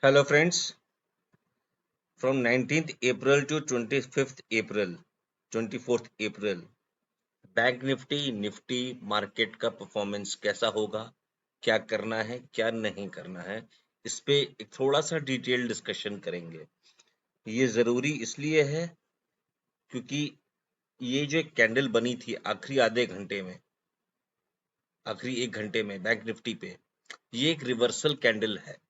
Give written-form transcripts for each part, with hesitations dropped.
Hello friends, from 19th April to 25th April, 24th April, bank Nifty market का performance कैसा होगा, क्या करना है, क्या नहीं करना है, इस पे एक थोड़ा सा डिटेल डिस्कशन करेंगे। ये जरूरी इसलिए है क्योंकि ये जो एक कैंडल बनी थी आखिरी एक घंटे में बैंक निफ्टी पे, ये एक रिवर्सल कैंडल है।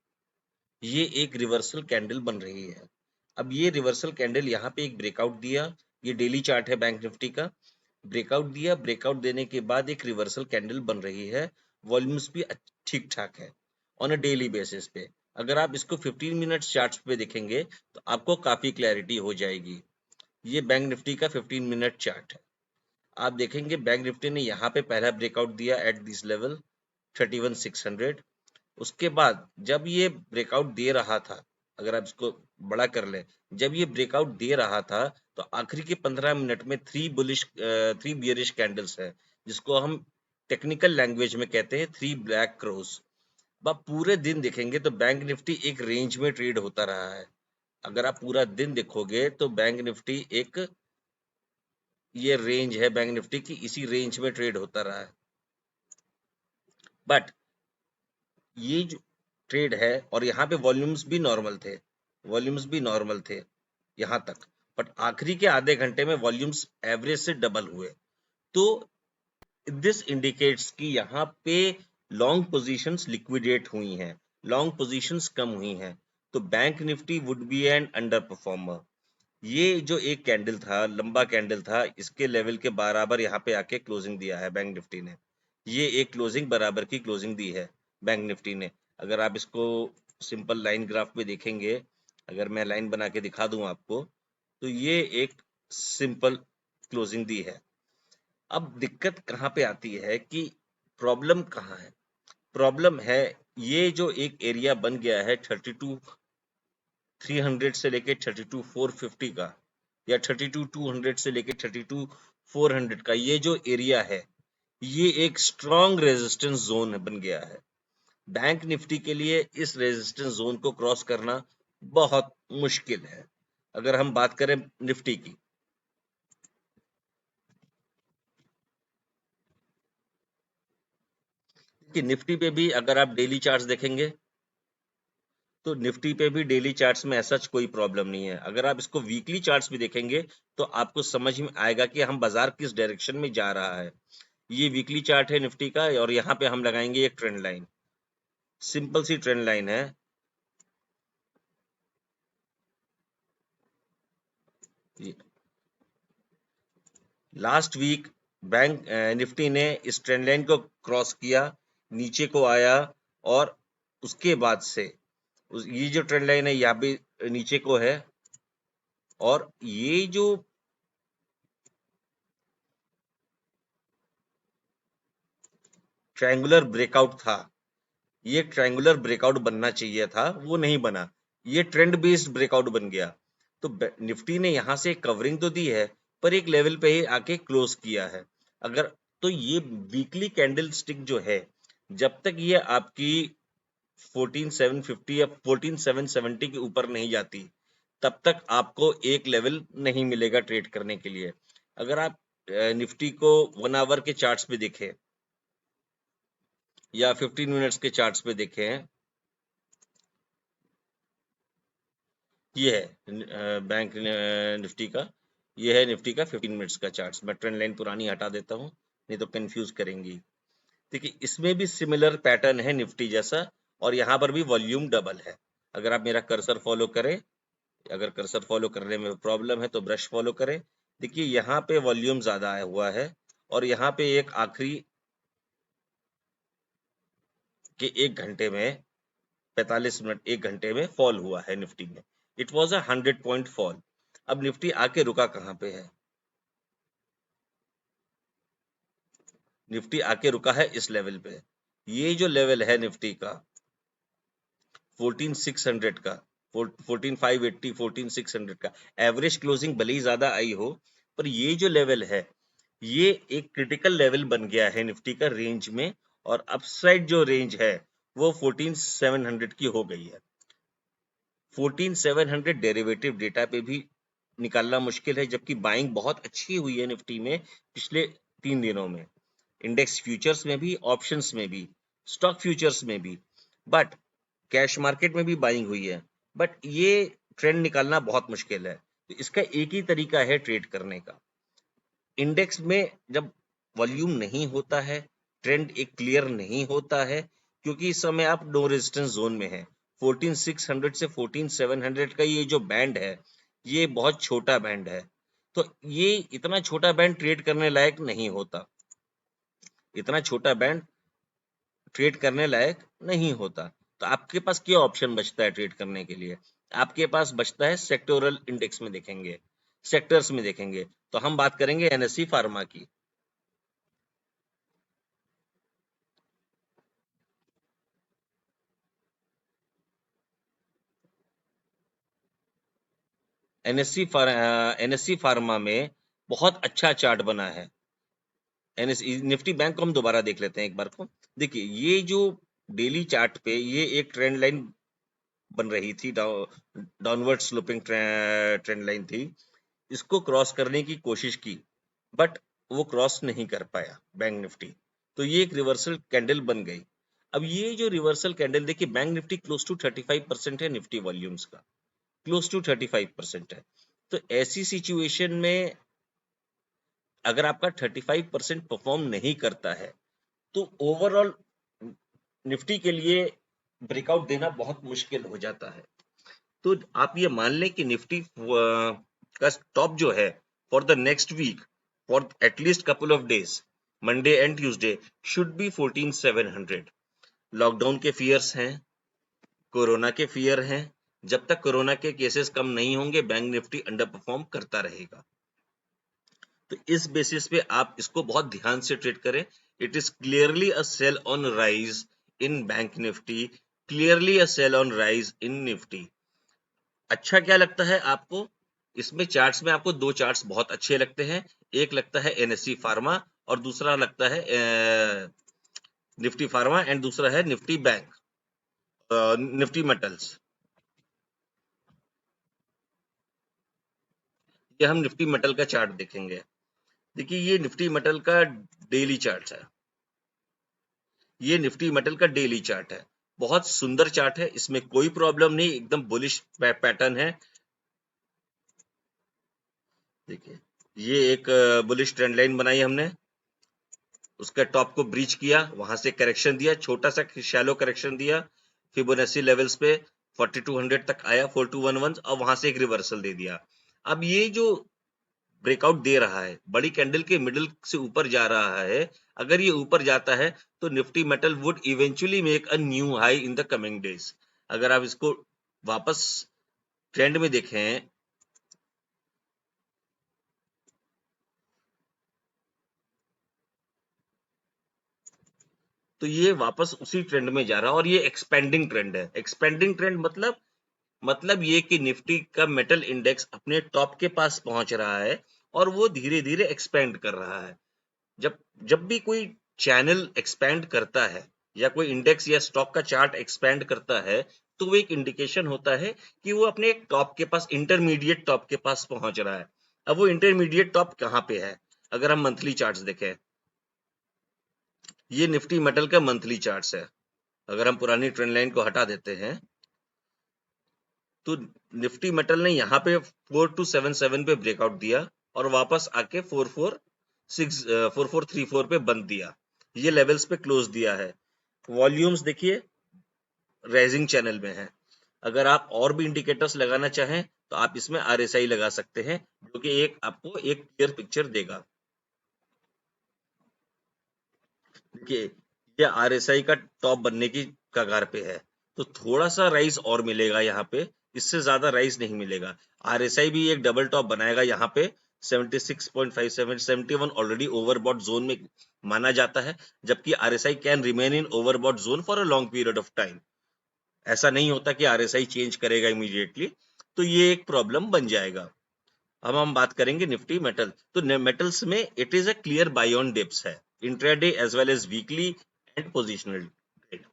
ये एक रिवर्सल कैंडल बन रही है। अब ये रिवर्सल कैंडल यहाँ पे एक ब्रेकआउट दिया, ये डेली चार्ट है बैंक निफ्टी का। ब्रेकआउट दिया, ब्रेकआउट देने के बाद एक रिवर्सल कैंडल बन रही है। वॉल्यूम्स भी ठीक ठाक है ऑन अ डेली बेसिस पे। अगर आप इसको 15 मिनट्स चार्ट्स पे देखेंगे तो आपको काफी क्लैरिटी हो जाएगी। ये बैंक निफ्टी का 15 मिनट चार्ट है। आप देखेंगे बैंक निफ्टी ने यहाँ पे पहला ब्रेकआउट दिया एट दिस लेवल 31,600। उसके बाद जब ये ब्रेकआउट दे रहा था, अगर आप इसको बड़ा कर लें, जब ये ब्रेकआउट दे रहा था तो आखिरी के 15 मिनट में थ्री बियरिश कैंडल्स है, जिसको हम टेक्निकल लैंग्वेज में कहते हैं थ्री ब्लैक क्रोस। आप पूरे दिन देखेंगे तो बैंक निफ्टी एक रेंज में ट्रेड होता रहा है। अगर आप पूरा दिन देखोगे तो बैंक निफ्टी एक ये रेंज है बैंक निफ्टी की, इसी रेंज में ट्रेड होता रहा है। बट ये जो ट्रेड है, और यहाँ पे वॉल्यूम्स भी नॉर्मल थे यहाँ तक। बट आखिरी के आधे घंटे में वॉल्यूम्स एवरेज से डबल हुए। तो दिस इंडिकेट्स कि यहाँ पे लॉन्ग पोजीशंस लिक्विडेट हुई हैं, लॉन्ग पोजीशंस कम हुई हैं। तो bank Nifty would be an under performer. ये जो एक कैंडल था, लंबा कैंडल था, इसके लेवल के बराबर यहाँ पे आके क्लोजिंग दिया है बैंक निफ्टी ने। ये एक क्लोजिंग बराबर की क्लोजिंग दी है बैंक निफ्टी ने। अगर आप इसको सिंपल लाइन ग्राफ में देखेंगे, अगर मैं लाइन बना के दिखा दूं आपको, तो ये एक सिंपल क्लोजिंग दी है। अब दिक्कत कहाँ पे आती है कि प्रॉब्लम कहाँ है? प्रॉब्लम है ये जो एक एरिया बन गया है 32,300 से लेके 32,450 का, या 32,200 से लेके 32,400 का, ये जो एरिया है, ये एक स्ट्रॉन्ग रेजिस्टेंस जोन बन गया है। बैंक निफ्टी के लिए इस रेजिस्टेंस जोन को क्रॉस करना बहुत मुश्किल है। अगर हम बात करें निफ्टी की, कि निफ्टी पे भी अगर आप डेली चार्ट्स देखेंगे तो निफ्टी पे भी डेली चार्ट्स में ऐसा कोई प्रॉब्लम नहीं है। अगर आप इसको वीकली चार्ट्स भी देखेंगे तो आपको समझ में आएगा कि हम बाजार किस डायरेक्शन में जा रहा है। ये वीकली चार्ट है निफ्टी का, और यहाँ पे हम लगाएंगे एक ट्रेंड लाइन, सिंपल सी ट्रेंड लाइन है। लास्ट वीक बैंक निफ्टी ने इस ट्रेंड लाइन को क्रॉस किया, नीचे को आया, और उसके बाद से ये जो ट्रेंड लाइन है यहाँ पे नीचे को है, और ये जो ट्रायंगुलर ब्रेकआउट था, ये ट्रायंगुलर ब्रेकआउट बनना चाहिए था, वो नहीं बना। ये ट्रेंड बेस्ड ब्रेकआउट बन गया। तो निफ्टी ने यहां से कवरिंग तो दी है, पर एक लेवल पे ही आके क्लोज किया है। अगर तो ये वीकली कैंडल स्टिक जो है, जब तक ये आपकी 14,750 या 14,770 के ऊपर नहीं जाती, तब तक आपको एक लेवल नहीं मिलेगा ट्रेड करने के लिए। अगर आप निफ्टी को 1 आवर के चार्ट्स पे देखें या 15 मिनट्स के चार्ट्स पे देखें, ये है बैंक निफ्टी का, ये है निफ्टी का 15 मिनट्स का चार्ट्स। मैं ट्रेंड लाइन पुरानी हटा देता हूँ, नहीं तो कंफ्यूज करेंगी। देखिए इसमें भी सिमिलर पैटर्न है निफ्टी जैसा, और यहाँ पर भी वॉल्यूम डबल है। अगर आप मेरा कर्सर फॉलो करें, अगर कर्सर फॉलो करने में प्रॉब्लम है तो ब्रश फॉलो करें। देखिए यहाँ पे वॉल्यूम ज्यादा आया हुआ है, और यहाँ पे एक आखिरी के एक घंटे में 45 मिनट, एक घंटे में फॉल हुआ है निफ्टी में। It was 100 point fall. अब निफ्टी आके रुका कहाँ पे है? निफ्टी आके रुका है इस लेवल पे। ये जो लेवल है निफ्टी का 14,600 का, 14,580, 14,600 का, एवरेज क्लोजिंग भले ही ज्यादा आई हो, पर ये जो लेवल है, ये एक क्रिटिकल लेवल बन गया है निफ्टी का रेंज में। और अपसाइड जो रेंज है वो 14,700 की हो गई है। 14700 डेरिवेटिव डेटा पे भी निकालना मुश्किल है, जबकि बाइंग बहुत अच्छी हुई है निफ्टी में पिछले 3 दिनों में, इंडेक्स फ्यूचर्स में भी, ऑप्शंस में भी, स्टॉक फ्यूचर्स में भी, बट कैश मार्केट में भी बाइंग हुई है। बट ये ट्रेंड निकालना बहुत मुश्किल है। तो इसका एक ही तरीका है ट्रेड करने का। इंडेक्स में जब वॉल्यूम नहीं होता है, ट्रेंड एक क्लियर नहीं होता है, क्योंकि इस समय आप नो रेजिस्टेंस जोन में है। 14600 से 14700 का ये जो बैंड है, ये बहुत छोटा बैंड है। तो ये इतना छोटा बैंड ट्रेड करने लायक नहीं होता, इतना छोटा बैंड ट्रेड करने लायक नहीं होता। तो आपके पास क्या ऑप्शन बचता है ट्रेड करने के लिए? आपके पास बचता है सेक्टोरल इंडेक्स में देखेंगे, सेक्टर्स में देखेंगे। तो हम बात करेंगे एनएससी फार्मा की। एनएससी फार्मा में बहुत अच्छा चार्ट बना है। एनएससी निफ्टी बैंक को हम दोबारा देख लेते हैं एक बार को। देखिए ये जो डेली चार्ट पे ये एक ट्रेंड लाइन बन रही थी, डाउनवर्ड स्लोपिंग ट्रेंड लाइन थी। इसको क्रॉस करने की कोशिश की, बट वो क्रॉस नहीं कर पाया बैंक निफ्टी। तो ये एक रिवर्सल कैंडल बन गई। अब ये जो रिवर्सल कैंडल, देखिए बैंक निफ्टी क्लोज टू 35% है निफ्टी वॉल्यूम्स का, क्लोज टू 35% है। तो ऐसी सिचुएशन में अगर आपका 35% परफॉर्म नहीं करता है, तो ओवरऑल निफ्टी के लिए ब्रेकआउट देना बहुत मुश्किल हो जाता है। तो आप ये मान लें कि निफ्टी का टॉप जो है for the next week, for at least couple of days, Monday and Tuesday, should be 14700। Lockdown के फियर्स हैं, कोरोना के फियर हैं। जब तक कोरोना के केसेस कम नहीं होंगे, बैंक निफ्टी अंडर परफॉर्म करता रहेगा। तो इस बेसिस पे आप इसको बहुत ध्यान से ट्रेड करें। It is clearly a sell on rise in bank Nifty, clearly a sell on rise in Nifty. अच्छा क्या लगता है आपको? इसमें चार्ट्स में आपको दो चार्ट्स बहुत अच्छे लगते हैं। एक लगता है एनएससी फार्मा और दूसरा लगता है निफ्टी फार्मा, एंड दूसरा है निफ्टी बैंक, निफ्टी मेटल्स। ये हम निफ्टी मेटल का चार्ट देखेंगे। देखिए ये निफ्टी मेटल का डेली चार्ट है, ये निफ्टी मेटल का डेली चार्ट है। बहुत सुंदर चार्ट है, इसमें कोई प्रॉब्लम नहीं, एकदम बुलिश पैटर्न है। देखिए ये एक बुलिश ट्रेंड लाइन बनाई हमने, उसका टॉप को ब्रीच किया, वहां से करेक्शन दिया, छोटा सा शैलो करेक्शन दिया, फिबोनाची लेवल्स पे 4200 तक आया, 4211, और वहां से एक रिवर्सल दे दिया। अब ये जो ब्रेकआउट दे रहा है, बड़ी कैंडल के मिडिल से ऊपर जा रहा है, अगर ये ऊपर जाता है तो Nifty metal would eventually make a new high in the coming days. अगर आप इसको वापस ट्रेंड में देखें, तो ये वापस उसी ट्रेंड में जा रहा है, और ये एक्सपेंडिंग ट्रेंड है। एक्सपेंडिंग ट्रेंड मतलब ये कि निफ्टी का मेटल इंडेक्स अपने टॉप के पास पहुंच रहा है और वो धीरे धीरे एक्सपेंड कर रहा है। जब जब भी कोई चैनल एक्सपेंड करता है, या कोई इंडेक्स या स्टॉक का चार्ट एक्सपेंड करता है, तो वो एक इंडिकेशन होता है कि वो अपने एक टॉप के पास, इंटरमीडिएट टॉप के पास पहुंच रहा है। अब वो इंटरमीडिएट टॉप कहाँ पे है? अगर हम मंथली चार्ट्स देखें, ये निफ्टी मेटल का मंथली चार्ट्स है। अगर हम पुरानी ट्रेंड लाइन को हटा देते हैं, तो निफ्टी मेटल ने यहाँ पे 4277 पे ब्रेकआउट दिया और वापस आके 4434 पे बंद दिया। ये लेवल्स पे क्लोज दिया है। वॉल्यूम्स देखिए राइजिंग चैनल में है। अगर आप और भी इंडिकेटर्स लगाना चाहें तो आप इसमें आरएसआई लगा सकते हैं, जो कि एक आपको एक क्लियर पिक्चर देगा। देखिए ये आरएसआई का टॉप बनने की कगार पे है, तो थोड़ा सा राइज और मिलेगा यहाँ पे, इससे ज्यादा राइज नहीं मिलेगा। आरएसआई भी एक डबल टॉप बनाएगा यहाँ पे 76.57, 71 ऑलरेडी ओवरबॉट जोन में माना जाता है, जबकि RSI can remain in overbought zone for a long period of time. ऐसा नहीं होता कि आरएसआई चेंज करेगा इमीडिएटली, तो ये एक प्रॉब्लम बन जाएगा। अब हम बात करेंगे निफ्टी मेटल। तो मेटल्स में it is a clear buy on dips है, intraday as well as weekly and positional trade.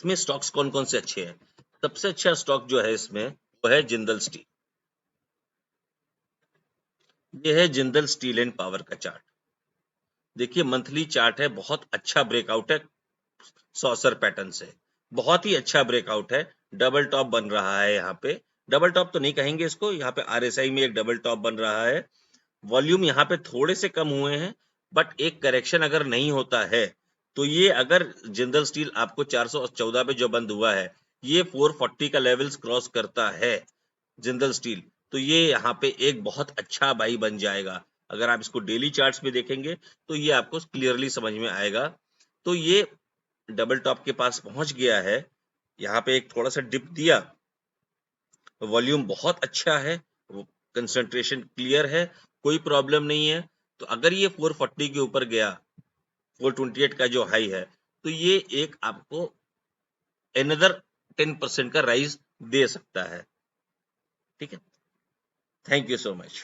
इसमें स्टॉक्स कौन कौन से अच्छे हैं? सबसे अच्छा स्टॉक जो है इसमें वो है जिंदल स्टील। ये है जिंदल स्टील एंड पावर का चार्ट। देखिए मंथली चार्ट है, बहुत अच्छा ब्रेकआउट है सॉसर पैटर्न से, बहुत ही अच्छा ब्रेकआउट है। डबल टॉप बन रहा है यहाँ पे, डबल टॉप तो नहीं कहेंगे इसको, यहाँ पे आरएसआई में एक डबल टॉप बन रहा है। वॉल्यूम यहाँ पे थोड़े से कम हुए हैं, बट एक करेक्शन अगर नहीं होता है तो ये, अगर जिंदल स्टील आपको 414 पे जो बंद हुआ है, ये 440 का लेवल्स क्रॉस करता है जिंदल स्टील, तो ये यहाँ पे एक बहुत अच्छा बाई बन जाएगा। अगर आप इसको डेली चार्ट्स में देखेंगे तो ये आपको क्लियरली समझ में आएगा। तो ये डबल टॉप के पास पहुंच गया है, यहाँ पे एक थोड़ा सा डिप दिया, वॉल्यूम बहुत अच्छा है, कंसंट्रेशन क्लियर है, कोई प्रॉब्लम नहीं है। तो अगर ये 440 के ऊपर गया, 428 का जो हाई है, तो ये एक आपको अनदर 10% का राइज दे सकता है। ठीक है, थैंक यू सो मच।